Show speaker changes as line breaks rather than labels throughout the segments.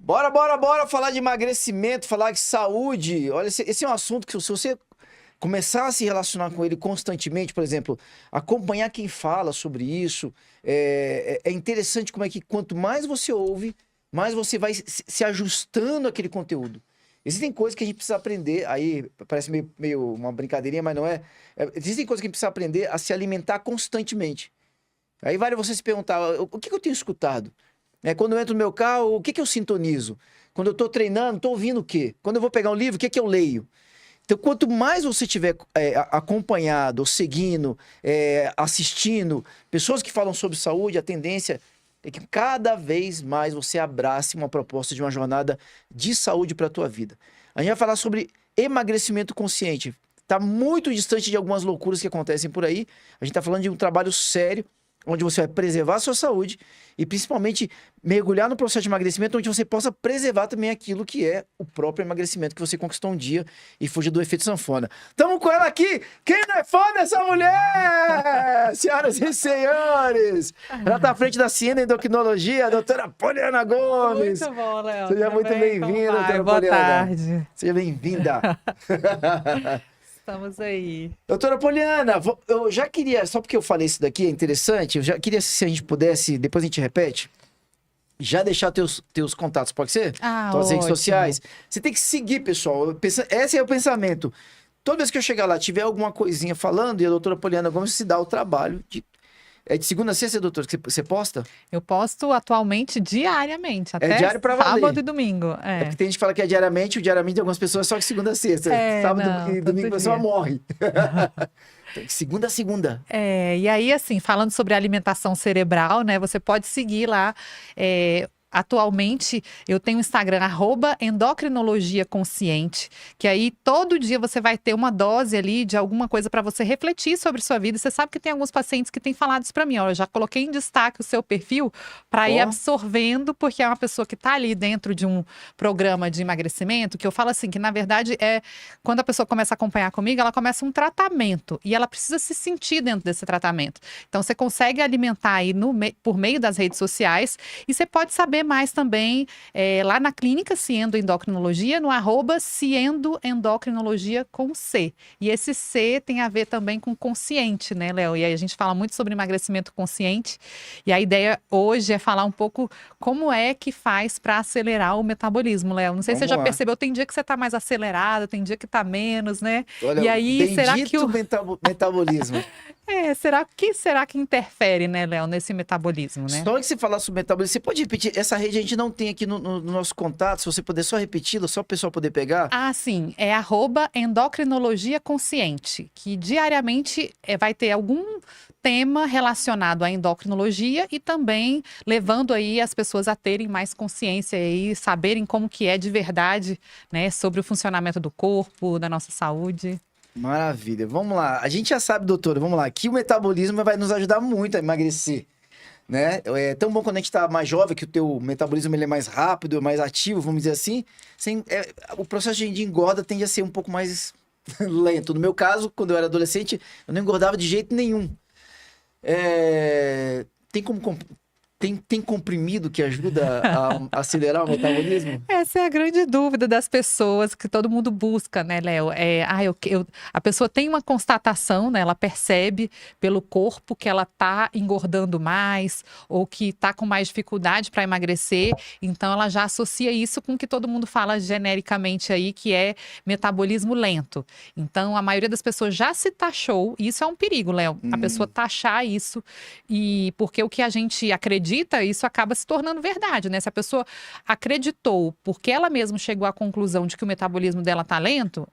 Bora falar de emagrecimento, falar de saúde. Olha, esse é um assunto que se você começar a se relacionar com ele constantemente, por exemplo, acompanhar quem fala sobre isso, é interessante como é que quanto mais você ouve, mais você vai se ajustando àquele conteúdo. Existem coisas que a gente precisa aprender, aí parece meio uma brincadeirinha, mas não é. Existem coisas que a gente precisa aprender a se alimentar constantemente. Aí vale você se perguntar, o que eu tenho escutado? Quando eu entro no meu carro, o que eu sintonizo? Quando eu estou treinando, estou ouvindo o quê? Quando eu vou pegar um livro, o que eu leio? Então, quanto mais você tiver acompanhado, ou seguindo, assistindo pessoas que falam sobre saúde, a tendência é que cada vez mais você abrace uma proposta de uma jornada de saúde para a tua vida. A gente vai falar sobre emagrecimento consciente. Está muito distante de algumas loucuras que acontecem por aí. A gente está falando de um trabalho sério, onde você vai preservar a sua saúde e, principalmente, mergulhar no processo de emagrecimento onde você possa preservar também aquilo que é o próprio emagrecimento que você conquistou um dia e fugir do efeito sanfona. Tamo com ela aqui! Quem não é fã dessa mulher? Senhoras e senhores! Ela tá à frente da Ciência e Endocrinologia, a doutora Poliana Gomes.
Muito bom, Léo.
Seja muito bem-vinda, doutora
Boa
Poliana.
tarde.
Seja bem-vinda.
Estamos aí.
Doutora Poliana, eu já queria, só porque eu falei isso daqui, é interessante, eu já queria, se a gente pudesse, depois a gente repete, já deixar teus contatos, pode ser? Tuas redes
Ótimo.
sociais. Você tem que seguir, pessoal. Esse é o pensamento. Toda vez que eu chegar lá, tiver alguma coisinha falando, e a doutora Poliana Gomes se dá o trabalho de... É de segunda a sexta, doutora, que você posta?
Eu posto atualmente diariamente, até
diário pra valer.
sábado e domingo.
É porque tem gente que fala que é diariamente, o diariamente de algumas pessoas é só de segunda a sexta. Sábado
não,
e domingo a
todo
pessoa
dia.
morre. Então, de segunda a segunda.
E aí, assim, falando sobre alimentação cerebral, né? Você pode seguir lá. Atualmente, eu tenho o Instagram, @endocrinologiaconsciente, que aí todo dia você vai ter uma dose ali de alguma coisa para você refletir sobre sua vida. Você sabe que tem alguns pacientes que têm falado isso para mim. Ó, eu já coloquei em destaque o seu perfil para ir absorvendo, porque é uma pessoa que está ali dentro de um programa de emagrecimento, que eu falo assim, que na verdade quando a pessoa começa a acompanhar comigo, ela começa um tratamento e ela precisa se sentir dentro desse tratamento. Então, você consegue alimentar aí por meio das redes sociais e você pode saber mais também lá na clínica Ciendo Endocrinologia, no @Ciendo Endocrinologia com C. E esse C tem a ver também com consciente, né, Léo? E aí a gente fala muito sobre emagrecimento consciente. E a ideia hoje é falar um pouco como é que faz para acelerar o metabolismo, Léo. Não sei se você já percebeu, tem dia que você está mais acelerado, tem dia que está menos, né?
Olha,
e aí, será que o
metabolismo.
será que interfere, né, Léo, nesse metabolismo, né?
Só que você falar sobre metabolismo, você pode repetir? Essa rede a gente não tem aqui no nosso contato, se você puder só repeti-la, só o pessoal poder pegar.
Ah, sim, é @endocrinologia consciente, que diariamente vai ter algum tema relacionado à endocrinologia e também levando aí as pessoas a terem mais consciência e saberem como que é de verdade, né, sobre o funcionamento do corpo, da nossa saúde.
Maravilha. Vamos lá. A gente já sabe, doutora, vamos lá, que o metabolismo vai nos ajudar muito a emagrecer, né? É tão bom quando a gente tá mais jovem, que o teu metabolismo ele é mais rápido, mais ativo, vamos dizer assim. O processo de engorda tende a ser um pouco mais lento. No meu caso, quando eu era adolescente, eu não engordava de jeito nenhum. Tem comprimido que ajuda a acelerar o metabolismo?
Essa é a grande dúvida das pessoas que todo mundo busca, né, Léo? A pessoa tem uma constatação, né? Ela percebe pelo corpo que ela está engordando mais ou que está com mais dificuldade para emagrecer. Então, ela já associa isso com o que todo mundo fala genericamente aí, que é metabolismo lento. Então, a maioria das pessoas já se taxou, e isso é um perigo, Léo. A pessoa taxar isso, e porque o que a gente acredita, isso acaba se tornando verdade, né? Se a pessoa acreditou porque ela mesma chegou à conclusão de que o metabolismo dela está lento,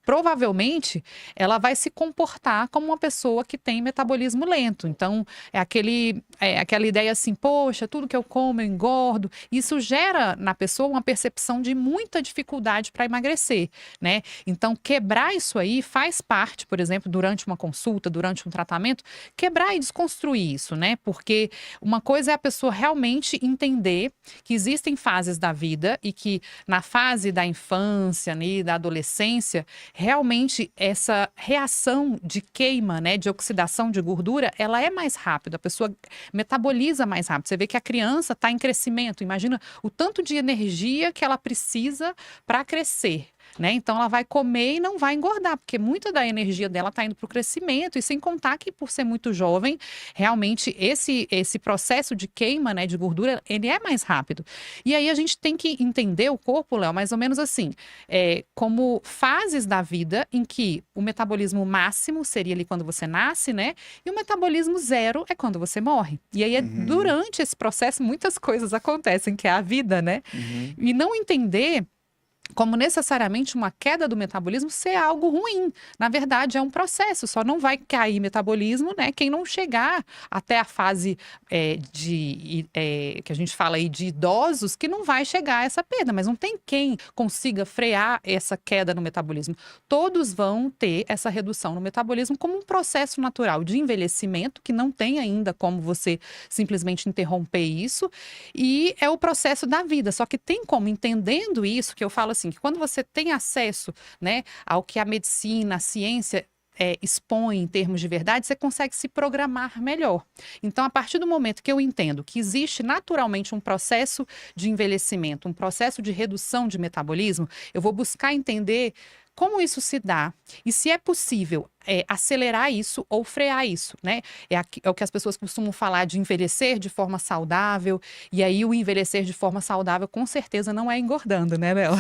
provavelmente ela vai se comportar como uma pessoa que tem metabolismo lento. Então, aquela ideia assim, poxa, tudo que eu como eu engordo. Isso gera na pessoa uma percepção de muita dificuldade para emagrecer, né? Então, quebrar isso aí faz parte, por exemplo, durante uma consulta, durante um tratamento, quebrar e desconstruir isso, né? Porque uma coisa é a pessoa realmente entender que existem fases da vida e que na fase da infância, né, da adolescência, realmente essa reação de queima, né, de oxidação de gordura, ela é mais rápida, a pessoa metaboliza mais rápido. Você vê que a criança está em crescimento, imagina o tanto de energia que ela precisa para crescer. Né? Então ela vai comer e não vai engordar, porque muita da energia dela está indo para o crescimento, e sem contar que por ser muito jovem, realmente esse processo de queima, né, de gordura, ele é mais rápido. E aí a gente tem que entender o corpo, Léo, mais ou menos assim, como fases da vida em que o metabolismo máximo seria ali quando você nasce, né? E o metabolismo zero é quando você morre. E aí durante esse processo muitas coisas acontecem, que é a vida, né? E não entender como necessariamente uma queda do metabolismo ser algo ruim. Na verdade, é um processo, só não vai cair metabolismo, né? Quem não chegar até a fase que a gente fala aí de idosos, que não vai chegar a essa perda, mas não tem quem consiga frear essa queda no metabolismo. Todos vão ter essa redução no metabolismo como um processo natural de envelhecimento, que não tem ainda como você simplesmente interromper isso, e é o processo da vida. Só que tem como, entendendo isso, que eu falo assim, que quando você tem acesso, né, ao que a medicina, a ciência expõe em termos de verdade, você consegue se programar melhor. Então, a partir do momento que eu entendo que existe naturalmente um processo de envelhecimento, um processo de redução de metabolismo, eu vou buscar entender como isso se dá e se é possível acelerar isso ou frear isso, né? É o que as pessoas costumam falar de envelhecer de forma saudável, e aí o envelhecer de forma saudável com certeza não é engordando, né, Bel?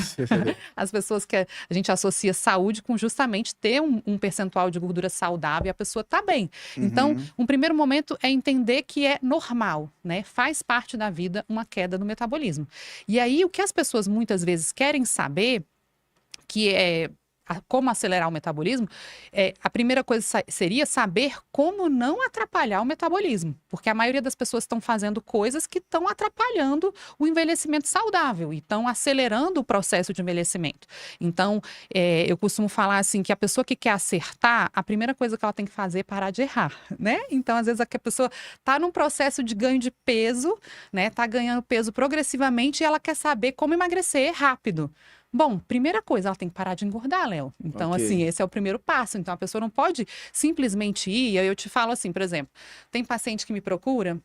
As pessoas que a gente associa saúde com justamente ter um percentual de gordura saudável e a pessoa tá bem. Então, um primeiro momento é entender que é normal, né? Faz parte da vida uma queda no metabolismo. E aí o que as pessoas muitas vezes querem saber, que é como acelerar o metabolismo, a primeira coisa seria saber como não atrapalhar o metabolismo, porque a maioria das pessoas estão fazendo coisas que estão atrapalhando o envelhecimento saudável e estão acelerando o processo de envelhecimento. Então, eu costumo falar assim, que a pessoa que quer acertar, a primeira coisa que ela tem que fazer é parar de errar, né? Então, às vezes, a pessoa está num processo de ganho de peso, né? Está ganhando peso progressivamente e ela quer saber como emagrecer rápido. Bom, primeira coisa, ela tem que parar de engordar, Léo. Então, assim, esse é o primeiro passo. Então, a pessoa não pode simplesmente ir. E aí eu te falo assim, por exemplo, tem paciente que me procura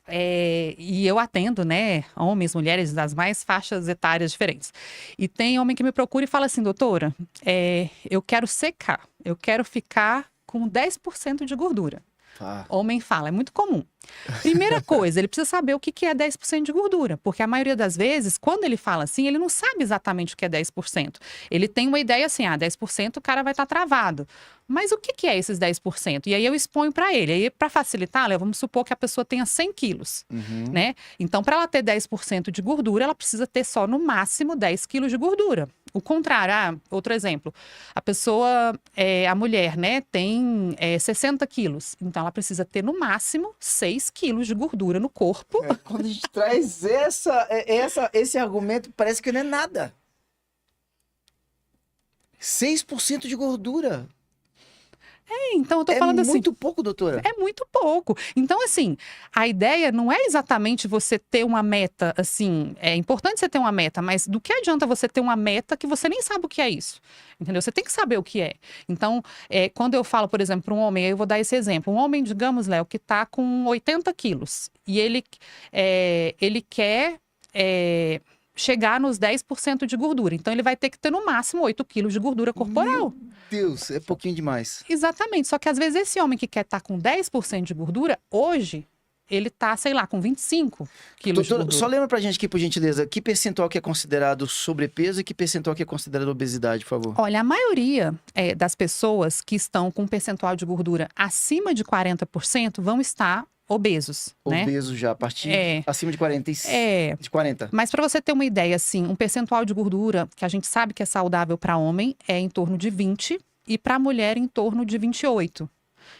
e eu atendo, né, homens, mulheres das mais faixas etárias diferentes. E tem homem que me procura e fala assim, doutora, eu quero secar, eu quero ficar com 10% de gordura. Homem fala, é muito comum. Primeira coisa, ele precisa saber o que é 10% de gordura, porque a maioria das vezes, quando ele fala assim, ele não sabe exatamente o que é 10%. Ele tem uma ideia assim, 10% o cara vai estar travado. Mas o que é esses 10%? E aí eu exponho para ele. Aí, para facilitar, vamos supor que a pessoa tenha 100 quilos, né? Então, para ela ter 10% de gordura, ela precisa ter só, no máximo, 10 quilos de gordura. O contrário, outro exemplo, a pessoa, a mulher, né, tem 60 quilos. Então, ela precisa ter, no máximo, 6 quilos de gordura no corpo.
Quando a gente traz esse argumento, parece que não é nada. 6% de gordura.
Então eu tô falando assim.
É muito pouco, doutora.
É muito pouco. Então, assim, a ideia não é exatamente você ter uma meta, assim, é importante você ter uma meta, mas do que adianta você ter uma meta que você nem sabe o que é isso? Entendeu? Você tem que saber o que é. Então, quando eu falo, por exemplo, para um homem, eu vou dar esse exemplo. Um homem, digamos, Léo, que tá com 80 quilos e ele quer chegar nos 10% de gordura. Então, ele vai ter que ter, no máximo, 8 quilos de gordura corporal.
Meu Deus, é pouquinho demais.
Exatamente. Só que, às vezes, esse homem que quer estar com 10% de gordura, hoje, ele tá, sei lá, com 25 quilos de gordura.
Só lembra pra gente aqui, por gentileza, que percentual que é considerado sobrepeso e que percentual que é considerado obesidade, por favor?
Olha, a maioria das pessoas que estão com um percentual de gordura acima de 40% vão estar obesos, né?
Obeso já, a partir acima de 40. De 40.
Mas para você ter uma ideia, assim, um percentual de gordura que a gente sabe que é saudável para homem é em torno de 20 e para mulher em torno de 28.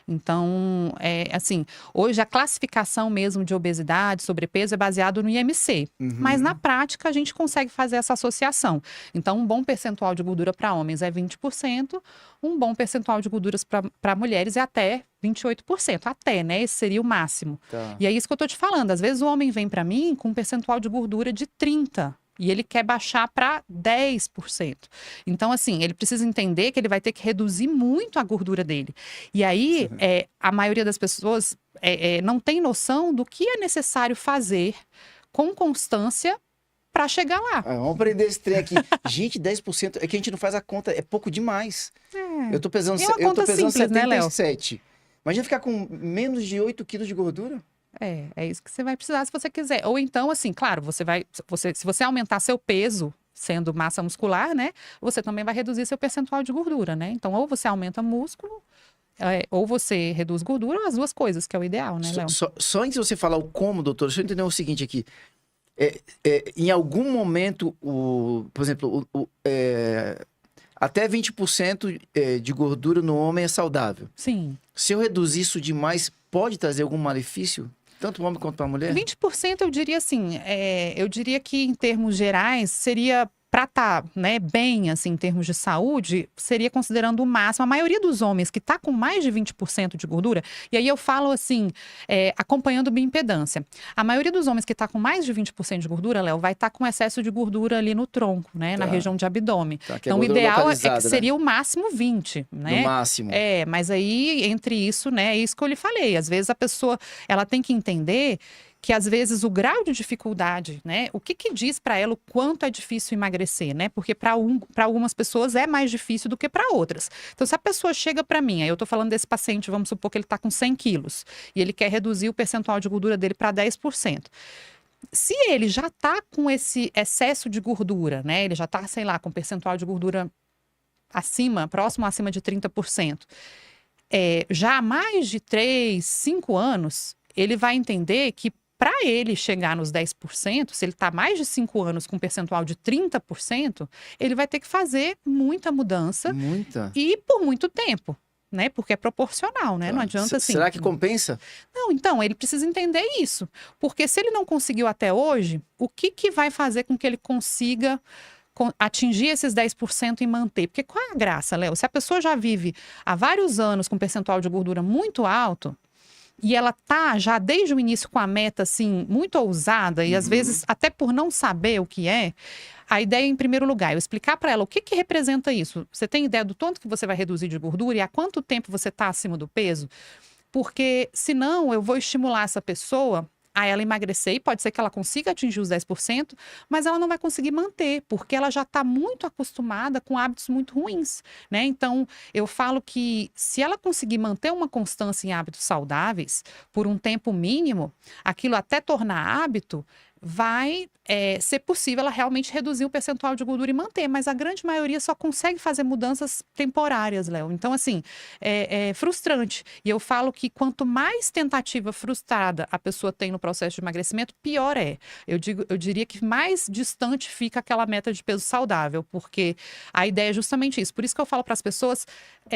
Então, assim, hoje a classificação mesmo de obesidade, sobrepeso é baseado no IMC. Mas na prática a gente consegue fazer essa associação. Então, um bom percentual de gordura para homens é 20%, um bom percentual de gorduras para mulheres é até 28%. Até, né? Esse seria o máximo.
Tá.
E é isso que eu tô te falando. Às vezes o homem vem para mim com um percentual de gordura de 30%. e ele quer baixar para 10%. Então, assim, ele precisa entender que ele vai ter que reduzir muito a gordura dele. E aí, a maioria das pessoas não tem noção do que é necessário fazer com constância para chegar lá.
Vamos aprender esse trem aqui. Gente, 10% é que a gente não faz a conta, é pouco demais. Eu tô pesando,
É uma conta simples,
77.
Né,
Imagina ficar com menos de 8 quilos de gordura.
É isso que você vai precisar se você quiser. Ou então, assim, claro, se você aumentar seu peso, sendo massa muscular, né? Você também vai reduzir seu percentual de gordura, né? Então, ou você aumenta músculo, ou você reduz gordura, ou as duas coisas, que é o ideal, né, Léo?
Só antes de você falar o como, doutor, deixa eu entender o seguinte aqui. Em algum momento, por exemplo, até 20% de gordura no homem é saudável.
Sim.
Se eu reduzir isso demais, pode trazer algum malefício? Tanto para o homem quanto para a mulher?
20% eu diria assim, eu diria que em termos gerais seria para estar, né, bem assim em termos de saúde, seria considerando o máximo. A maioria dos homens que está com mais de 20% de gordura, e aí eu falo assim, acompanhando bioimpedância. A maioria dos homens que está com mais de 20% de gordura, Léo, vai estar com excesso de gordura ali no tronco, né, na região de abdômen. Então o ideal é que seria o máximo 20, né?
No máximo.
Mas aí entre isso, né, é isso que eu lhe falei. Às vezes a pessoa, ela tem que entender que às vezes o grau de dificuldade, né? O que diz para ela o quanto é difícil emagrecer, né? Porque para algumas pessoas é mais difícil do que para outras. Então, se a pessoa chega para mim, aí eu tô falando desse paciente, vamos supor que ele tá com 100 quilos e ele quer reduzir o percentual de gordura dele para 10%. Se ele já tá com esse excesso de gordura, né? Ele já tá, sei lá, com percentual de gordura próximo acima de 30%. Já há mais de 3, 5 anos, ele vai entender que para ele chegar nos 10%, se ele está mais de 5 anos com um percentual de 30%, ele vai ter que fazer muita mudança.
Muita?
E por muito tempo, né? Porque é proporcional, né? Não adianta assim.
Será que compensa?
Não, então, ele precisa entender isso. Porque se ele não conseguiu até hoje, o que vai fazer com que ele consiga atingir esses 10% e manter? Porque qual é a graça, Léo? Se a pessoa já vive há vários anos com um percentual de gordura muito alto, e ela tá já desde o início com a meta, assim, muito ousada, e às vezes até por não saber o que é, a ideia, em primeiro lugar, é eu explicar para ela o que representa isso. Você tem ideia do tanto que você vai reduzir de gordura e há quanto tempo você está acima do peso? Porque senão eu vou estimular essa pessoa a ela emagrecer, e pode ser que ela consiga atingir os 10%, mas ela não vai conseguir manter, porque ela já está muito acostumada com hábitos muito ruins, né? Então, eu falo que se ela conseguir manter uma constância em hábitos saudáveis por um tempo mínimo, aquilo até tornar hábito, vai ser possível ela realmente reduzir o percentual de gordura e manter, mas a grande maioria só consegue fazer mudanças temporárias, Léo. Então, assim, é frustrante. E eu falo que quanto mais tentativa frustrada a pessoa tem no processo de emagrecimento, pior é. Eu diria que mais distante fica aquela meta de peso saudável, porque a ideia é justamente isso. Por isso que eu falo para as pessoas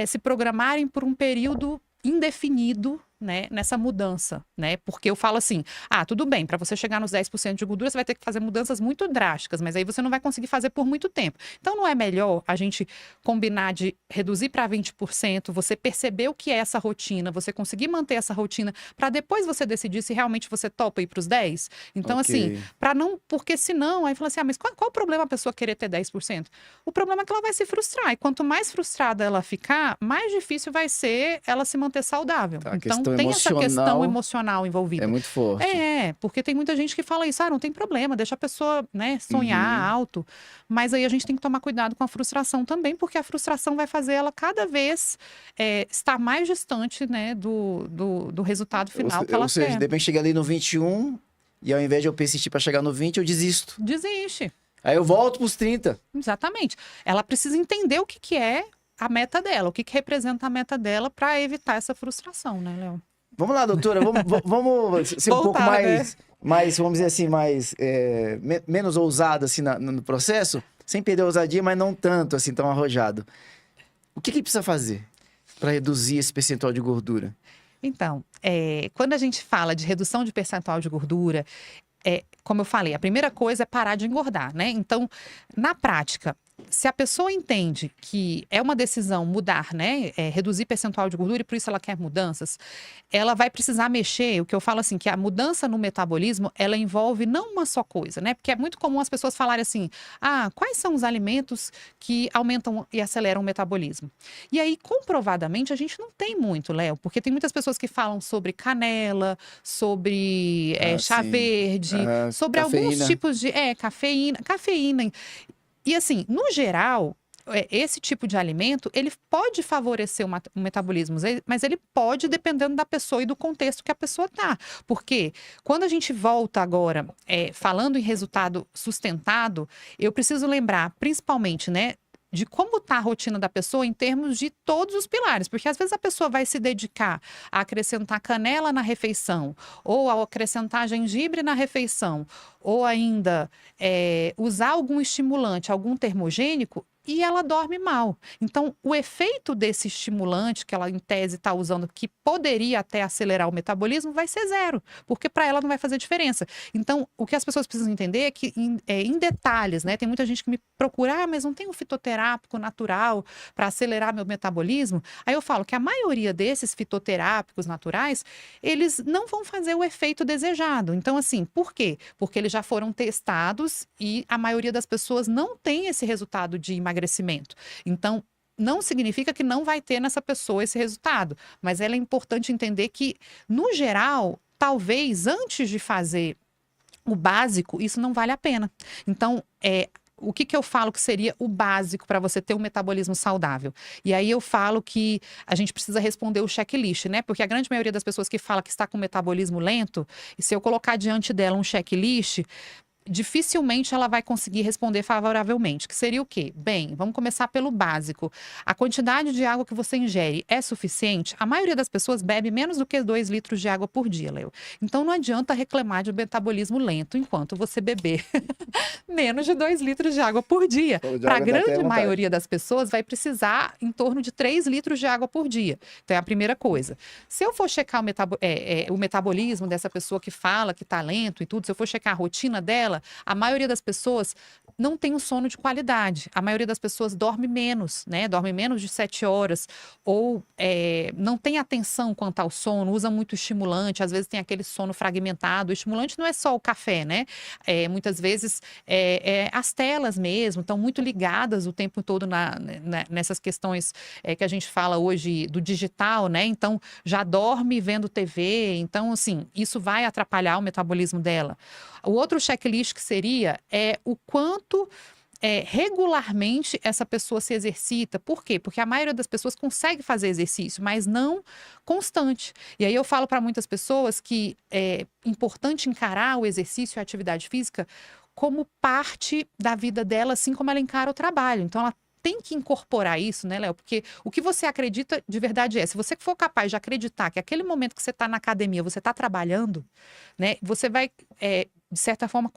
se programarem por um período indefinido, né, nessa mudança, né? Porque eu falo assim, tudo bem, para você chegar nos 10% de gordura, você vai ter que fazer mudanças muito drásticas, mas aí você não vai conseguir fazer por muito tempo. Então, não é melhor a gente combinar de reduzir para 20%, você perceber o que é essa rotina, você conseguir manter essa rotina, para depois você decidir se realmente você topa ir para os 10%? Então, assim, para não... Porque senão, aí fala assim, mas qual o problema a pessoa querer ter 10%? O problema é que ela vai se frustrar, e quanto mais frustrada ela ficar, mais difícil vai ser ela se manter saudável. Então, tem essa questão emocional envolvida.
É muito forte.
Porque tem muita gente que fala isso, não tem problema, deixa a pessoa, né, sonhar alto. Mas aí a gente tem que tomar cuidado com a frustração também, porque a frustração vai fazer ela cada vez estar mais distante, né, do resultado final que ela quer.
Ou seja, de repente chega ali no 21 e ao invés de eu persistir para chegar no 20, eu desisto.
Desiste.
Aí eu volto para os 30.
Exatamente. Ela precisa entender o que é a meta dela, o que representa a meta dela para evitar essa frustração, né, Léo?
Vamos lá, doutora, vamos ser um pouco mais, vamos dizer assim, menos ousado assim no processo, sem perder a ousadia, mas não tanto assim, tão arrojado. O que precisa fazer para reduzir esse percentual de gordura?
Então, quando a gente fala de redução de percentual de gordura, como eu falei, a primeira coisa é parar de engordar, né? Então, na prática, se a pessoa entende que é uma decisão mudar, né, reduzir percentual de gordura e por isso ela quer mudanças, ela vai precisar mexer, o que eu falo assim, que a mudança no metabolismo, ela envolve não uma só coisa, né, porque é muito comum as pessoas falarem assim, quais são os alimentos que aumentam e aceleram o metabolismo? E aí, comprovadamente, a gente não tem muito, Léo, porque tem muitas pessoas que falam sobre canela, sobre chá
sim.
verde, sobre alguns
Cafeína.
tipos de cafeína. E assim, no geral, esse tipo de alimento, ele pode favorecer o metabolismo, mas ele pode dependendo da pessoa e do contexto que a pessoa tá. Porque quando a gente volta agora, falando em resultado sustentado, eu preciso lembrar, principalmente, né, de como está a rotina da pessoa em termos de todos os pilares. Porque às vezes a pessoa vai se dedicar a acrescentar canela na refeição, ou a acrescentar gengibre na refeição, ou ainda usar algum estimulante, algum termogênico, e ela dorme mal. Então, o efeito desse estimulante que ela, em tese, está usando, que poderia até acelerar o metabolismo, vai ser zero, porque para ela não vai fazer diferença. Então, o que as pessoas precisam entender é que, em detalhes, né? Tem muita gente que me procura, mas não tem um fitoterápico natural para acelerar meu metabolismo? Aí eu falo que a maioria desses fitoterápicos naturais, eles não vão fazer o efeito desejado. Então, assim, por quê? Porque eles já foram testados e a maioria das pessoas não tem esse resultado de emagrecimento. Então, não significa que não vai ter nessa pessoa esse resultado, mas é importante entender que, no geral, talvez antes de fazer o básico, isso não vale a pena. Então, o que eu falo que seria o básico para você ter um metabolismo saudável? E aí eu falo que a gente precisa responder o checklist, né? Porque a grande maioria das pessoas que fala que está com metabolismo lento, e se eu colocar diante dela um checklist, dificilmente ela vai conseguir responder favoravelmente, que seria o quê? Bem, vamos começar pelo básico. A quantidade de água que você ingere é suficiente? A maioria das pessoas bebe menos do que 2 litros de água por dia, Leo. Então não adianta reclamar de metabolismo lento enquanto você beber menos de 2 litros de água por dia. Para a grande maioria das pessoas vai precisar em torno de 3 litros de água por dia. Então é a primeira coisa. Se eu for checar o metabolismo dessa pessoa que fala que está lento e tudo, se eu for checar a rotina dela, a maioria das pessoas não tem um sono de qualidade. A maioria das pessoas dorme menos, né? Dorme menos de 7 horas. Ou não tem atenção quanto ao sono, usa muito estimulante, às vezes tem aquele sono fragmentado. O estimulante não é só o café, né? Muitas vezes as telas mesmo, estão muito ligadas o tempo todo nessas questões que a gente fala hoje do digital, né? Então, já dorme vendo TV. Então, assim, isso vai atrapalhar o metabolismo dela. O outro checklist que seria o quanto regularmente essa pessoa se exercita. Por quê? Porque a maioria das pessoas consegue fazer exercício, mas não constante. E aí eu falo para muitas pessoas que é importante encarar o exercício e a atividade física como parte da vida dela, assim como ela encara o trabalho. Então, ela tem que incorporar isso, né, Léo? Porque o que você acredita de verdade se você for capaz de acreditar que aquele momento que você está na academia, você está trabalhando, né, você vai, de certa forma,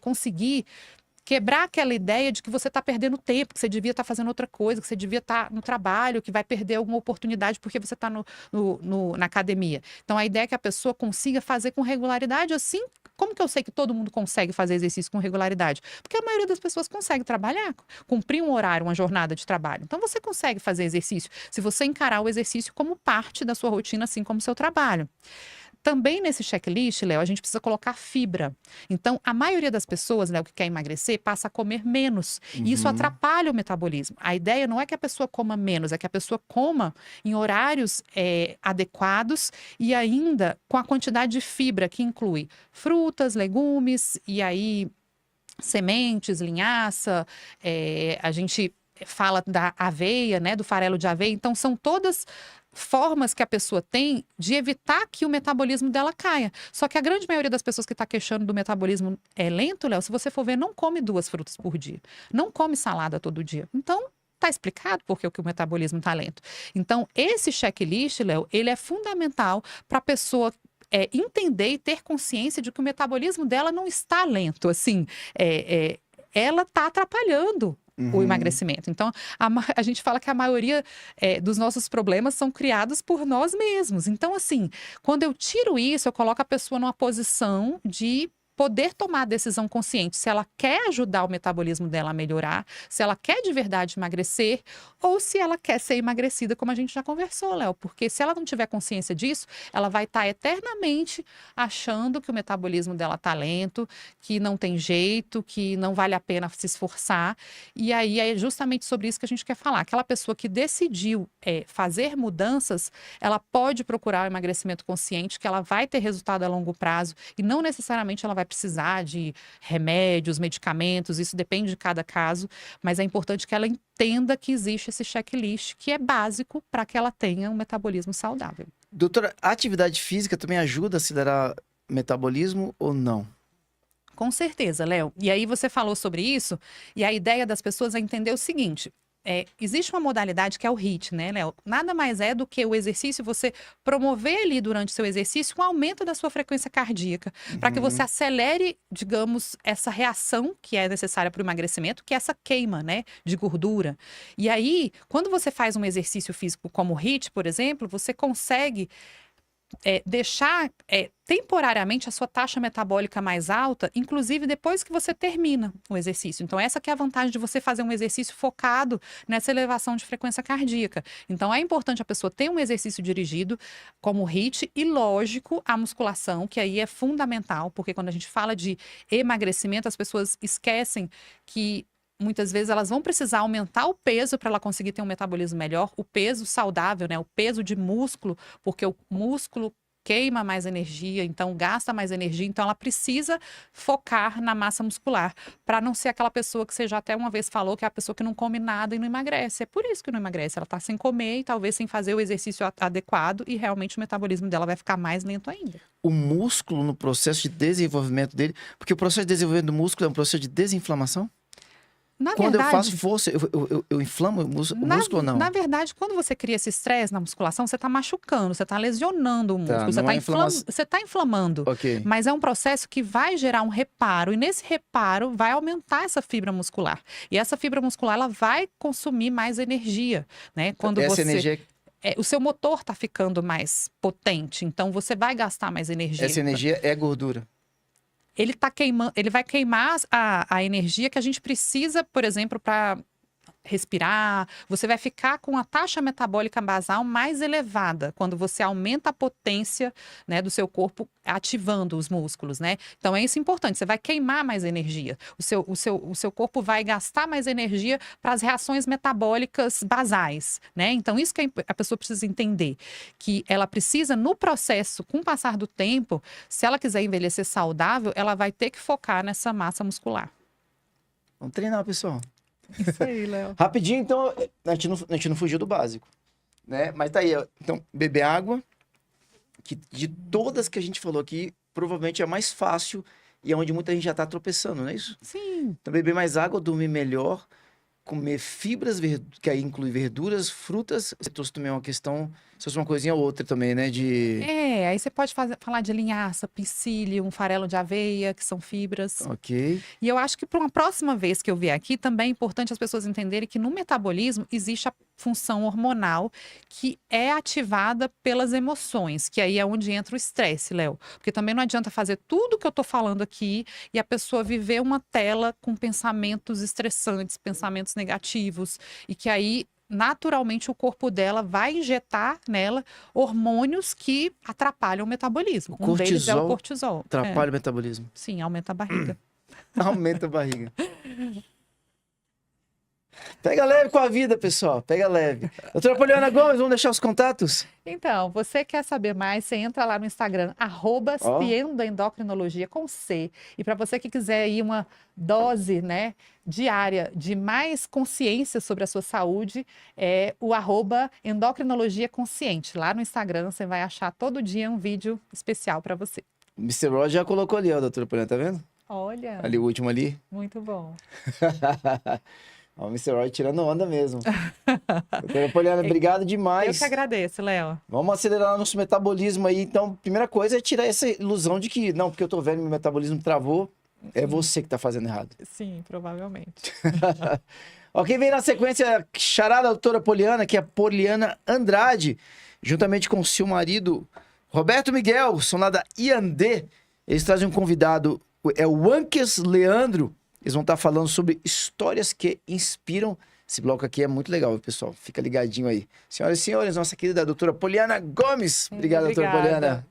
conseguir quebrar aquela ideia de que você está perdendo tempo, que você devia estar fazendo outra coisa, que você devia estar no trabalho, que vai perder alguma oportunidade porque você está na academia. Então, a ideia é que a pessoa consiga fazer com regularidade, assim. Como que eu sei que todo mundo consegue fazer exercício com regularidade? Porque a maioria das pessoas consegue trabalhar, cumprir um horário, uma jornada de trabalho. Então, você consegue fazer exercício se você encarar o exercício como parte da sua rotina, assim como o seu trabalho. Também nesse checklist, Léo, a gente precisa colocar fibra. Então, a maioria das pessoas, Léo, que quer emagrecer, passa a comer menos. E isso atrapalha o metabolismo. A ideia não é que a pessoa coma menos, é que a pessoa coma em horários adequados e ainda com a quantidade de fibra que inclui frutas, legumes e aí sementes, linhaça, a gente fala da aveia, né, do farelo de aveia. Então, são todas formas que a pessoa tem de evitar que o metabolismo dela caia. Só que a grande maioria das pessoas que está queixando do metabolismo lento, Léo, se você for ver, não come 2 frutas por dia. Não come salada todo dia. Então, tá explicado por que o metabolismo tá lento. Então, esse checklist, Léo, ele é fundamental para a pessoa entender e ter consciência de que o metabolismo dela não está lento. Assim, ela está atrapalhando o emagrecimento. Então, a gente fala que a maioria dos nossos problemas são criados por nós mesmos. Então, assim, quando eu tiro isso, eu coloco a pessoa numa posição de poder tomar a decisão consciente se ela quer ajudar o metabolismo dela a melhorar, se ela quer de verdade emagrecer ou se ela quer ser emagrecida, como a gente já conversou, Léo. Porque se ela não tiver consciência disso, ela vai estar eternamente achando que o metabolismo dela está lento, que não tem jeito, que não vale a pena se esforçar. E aí é justamente sobre isso que a gente quer falar. Aquela pessoa que decidiu fazer mudanças, ela pode procurar o emagrecimento consciente, que ela vai ter resultado a longo prazo e não necessariamente ela vai precisar de remédios, medicamentos, isso depende de cada caso, mas é importante que ela entenda que existe esse checklist que é básico para que ela tenha um metabolismo saudável.
Doutora, a atividade física também ajuda a acelerar o metabolismo ou não?
Com certeza, Léo. E aí você falou sobre isso, e a ideia das pessoas é entender o seguinte: existe uma modalidade que é o HIIT, né, Léo? Nada mais é do que o exercício, você promover ali durante o seu exercício um aumento da sua frequência cardíaca, para que você acelere, digamos, essa reação que é necessária para o emagrecimento, que é essa queima, né, de gordura. E aí, quando você faz um exercício físico como o HIIT, por exemplo, você consegue deixar temporariamente a sua taxa metabólica mais alta, inclusive depois que você termina o exercício. Então, essa que é a vantagem de você fazer um exercício focado nessa elevação de frequência cardíaca. Então, é importante a pessoa ter um exercício dirigido, como o HIIT, e lógico, a musculação, que aí é fundamental, porque quando a gente fala de emagrecimento, as pessoas esquecem que muitas vezes elas vão precisar aumentar o peso para ela conseguir ter um metabolismo melhor, o peso saudável, né? O peso de músculo, porque o músculo queima mais energia, então gasta mais energia, então ela precisa focar na massa muscular, para não ser aquela pessoa que você já até uma vez falou, que é a pessoa que não come nada e não emagrece. É por isso que não emagrece, ela está sem comer e talvez sem fazer o exercício adequado e realmente o metabolismo dela vai ficar mais lento ainda.
O músculo no processo de desenvolvimento dele, porque o processo de desenvolvimento do músculo é um processo de desinflamação? Quando eu faço força, eu inflamo o músculo ou não?
Na verdade, quando você cria esse estresse na musculação, você está machucando, você está lesionando o músculo, você está inflamando.
Okay.
Mas é um processo que vai gerar um reparo, e nesse reparo vai aumentar essa fibra muscular. E essa fibra muscular, ela vai consumir mais energia, né? Quando
energia...
o seu motor está ficando mais potente, então você vai gastar mais energia.
Essa energia é gordura.
Ele vai queimar a energia que a gente precisa, por exemplo, para respirar. Você vai ficar com a taxa metabólica basal mais elevada quando você aumenta a potência, né, do seu corpo ativando os músculos, né? Então é isso importante, você vai queimar mais energia. O seu corpo vai gastar mais energia para as reações metabólicas basais, né? Então isso que a pessoa precisa entender, que ela precisa no processo, com o passar do tempo, se ela quiser envelhecer saudável, ela vai ter que focar nessa massa muscular.
Vamos treinar, pessoal.
Isso aí, Léo.
Rapidinho, então, a gente não fugiu do básico, né? Mas tá aí, ó. Então, beber água, que de todas que a gente falou aqui, provavelmente é a mais fácil e é onde muita gente já tá tropeçando, não é isso?
Sim.
Então, beber mais água, dormir melhor, comer fibras, que aí inclui verduras, frutas. Você trouxe também uma questão, se fosse uma coisinha ou outra também, né?
Aí você pode falar de linhaça, psyllium, farelo de aveia, que são fibras.
Ok.
E eu acho que para uma próxima vez que eu vier aqui, também é importante as pessoas entenderem que no metabolismo existe a função hormonal que é ativada pelas emoções, que aí é onde entra o estresse, Léo. Porque também não adianta fazer tudo que eu tô falando aqui e a pessoa viver uma tela com pensamentos estressantes, pensamentos negativos, e que aí naturalmente o corpo dela vai injetar nela hormônios que atrapalham o metabolismo. Um deles é o cortisol.
Atrapalha o metabolismo.
Sim, aumenta a barriga.
Aumenta a barriga. Pega leve com a vida, pessoal. Pega leve. Doutora Poliana Gomes, vamos deixar os contatos?
Então, você quer saber mais, você entra lá no Instagram, @ciendoendocrinologia com C. E para você que quiser aí uma dose, né, diária de mais consciência sobre a sua saúde, é o @endocrinologia consciente. Lá no Instagram você vai achar todo dia um vídeo especial para você.
O Mr. Rod já colocou ali, ó, doutora Poliana, tá vendo?
Olha.
Ali o último ali.
Muito bom.
Ó, o Mr. Roy tirando onda mesmo. Doutora Poliana, obrigado demais.
Eu que agradeço, Léo.
Vamos acelerar nosso metabolismo aí. Então, primeira coisa é tirar essa ilusão de que, não, porque eu tô vendo, meu metabolismo travou, é você que tá fazendo errado.
Sim, provavelmente.
Ó, quem vem na sequência, charada doutora Poliana, que é a Poliana Andrade, juntamente com o seu marido, Roberto Miguel, são lá da IAND. Eles trazem um convidado é o Anques Leandro. Eles vão estar falando sobre histórias que inspiram. Esse bloco aqui é muito legal, viu, pessoal? Fica ligadinho aí. Senhoras e senhores, nossa querida doutora Poliana Gomes. Obrigado, doutora
Obrigada.
Poliana.